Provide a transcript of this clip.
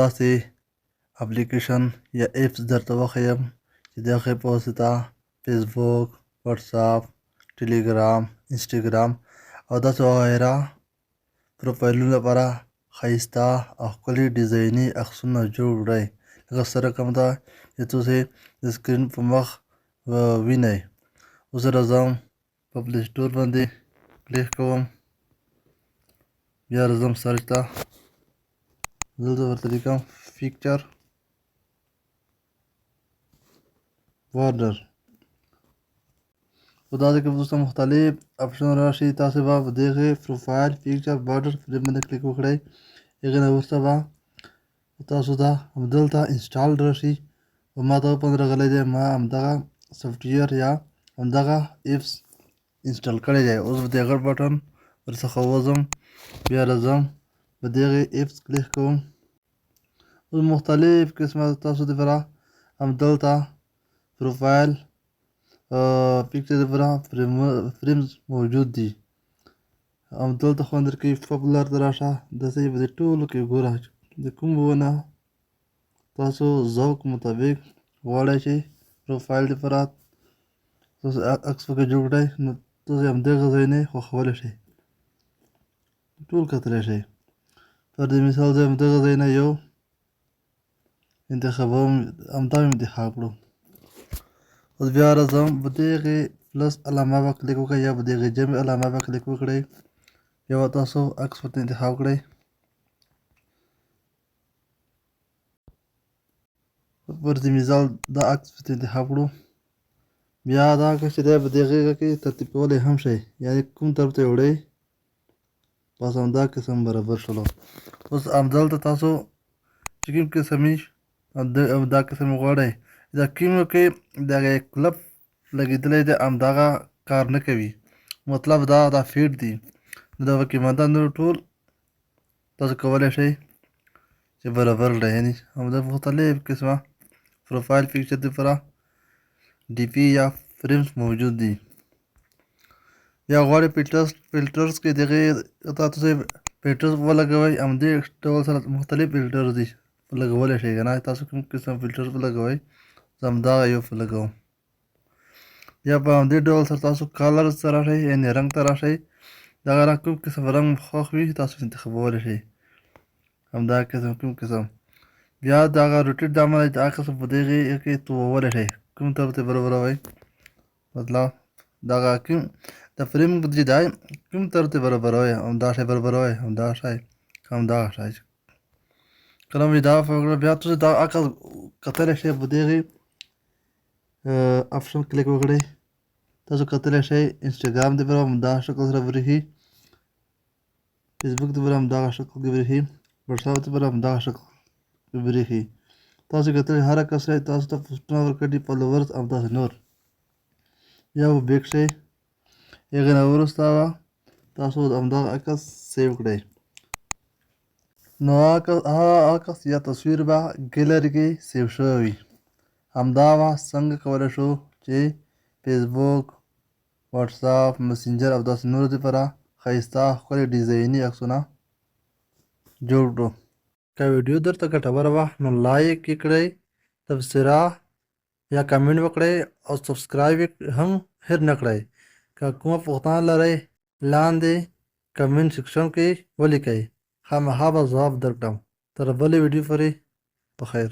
داسې application یا apps درته وښیم چې د هغې په واسطه فیسبوک، واتساپ، ټلیګرام، انسټاګرام او داسې وغیره پروفایلونو لپاره ښایسته او ښکلي ډیزایني عکسونه جوړ کړئ. لکه سره کوم ده چې تاسې د سکرین په مخ وینئ. اوس راځم په پلی سټور باندې کلیک کوم، بیا راځم سرچ ته، دلته ورته لیکم فیکچر وارډر. په داسې کې وروسته مختلف اپشن راشي، تاسې به په دغې پروفایل فیکچر بارډر پرې باندې کلیک وکړئ. هغې نه وروسته به تاسو ته همدلته انسټال راشي. او ما ته اوپن راغلی دی، ما همدغه سافټویر یا همدغه ایپس انسټال کړی دی. اوس به د هغه بټن ورڅخه وځم، بیا راځم په دغې ایپس کلیک کوم. اوس مختلف قسمه تاسو دپاره همدلته پروفایل پکچر دپاره فریمز موجود دي. همدلته خوند درکوي پاپولر ته راشه، داسې په دې ټولو کې ګوره د کوم ونه تاسو ذوق مطابق غواړئ چې پروفایل دپاره تاسو عکس پکې جوړ کړئ، نو تاسو همدغه ځایونه خوښولی شئ، ټول کتلی شئ. پر دې مثال زه همدغه ځایونه یو انتخابوم، همدا مې انتخاب کړو. اوس بیا راځم په دغې پلس علامه به کلیک وکړئ یا په دغې جمع علامه به کلیک وکړئ، بیا به تاسو عکس ورته انتخاب کړئ. پر دې مثال دا عکس ورته انتخاب کړو. بیا دا عکس چې دی په دغې کې ترتیب کولی هم شئ، یعنې کوم طرف ته یې وړئ، بس همدا قسم برابر شولو. اوس همدلته تاسو چې کوم قسم دا قسم غواړئ، دا کومو کې د هغې کلپ لګېدلی دی همدغه کار نه کوي، مطلب دا فیډ دي، نو د پکې ماده نور ټول تاسو کولی شئ چې برابر کړئ. یعنې همدا مختلف قسمه پروفایل پکچر دپاره ډي پي یا فریمز موجود دي. یا غواړئ فلټرز کې دغې تاسو فلټرز ولګوئ، همدې ډول سره مختلف فلټرز دي لګولی شئ که نه، تاسو کوم قسم فلټرز ولګوئ، زه همدغه یو لګوم. یا په همدې ډول سره تاسو کلرز ته راشئ، یعنې رنګ ته راشئ، دغه رنګ کوم قسم رنګ خوښ وي تاسو انتخابولی شئ، همدا قسم کوم قسم. بیا دغه روټیټ د عمله دغه قسم په دغې کې توولی شئ، کوم طرف ته برابروئ، مطلب دغه کوم د فریم چې دی کوم طرف ته برابروئ، همدا شی برابروئ، همدا شی همدغه شی. کله مې دا وکړه، بیا تاسو دا عکس کتلی شئ، په دغې آپشن کلیک وکړئ، تاسو کتلی شئ انسټاګرام دپاره همدغه شکل سره برېښي، فیسبوک دپاره همدغه شکل کې برېښي، وټساپ دپاره همدغه شکل کې برېښي. تاسو کتلی هر کس شئ تاسو ته پوسټونه ورکړي، فالوورز او داسې نور. بیا به بیک شئ، هغې نه وروسته به تاسو همدغه عکس سیو کړئ. نو هغه عکس یا تصویر به ګیلري کې سیو شوی وي. همدا به څنګه کولی شو چې فیسبوک، واتساپ، مسنجر او داسې نورو دپاره ښایسته ښکلي ډیزایني عکسونه جوړ کړو. که ویډیو درته ګټوره وه نو لایک یې کړئ، تبصره یا کمنټ وکړئ او سبسکرایب هم هېر نه کړئ. که کومه پوښتنه لرئ لاندې کمنټ سیکشن کې ولیکئ، خامخا به ځواب درکړم. تر بلې ویډیو پورې په خیر.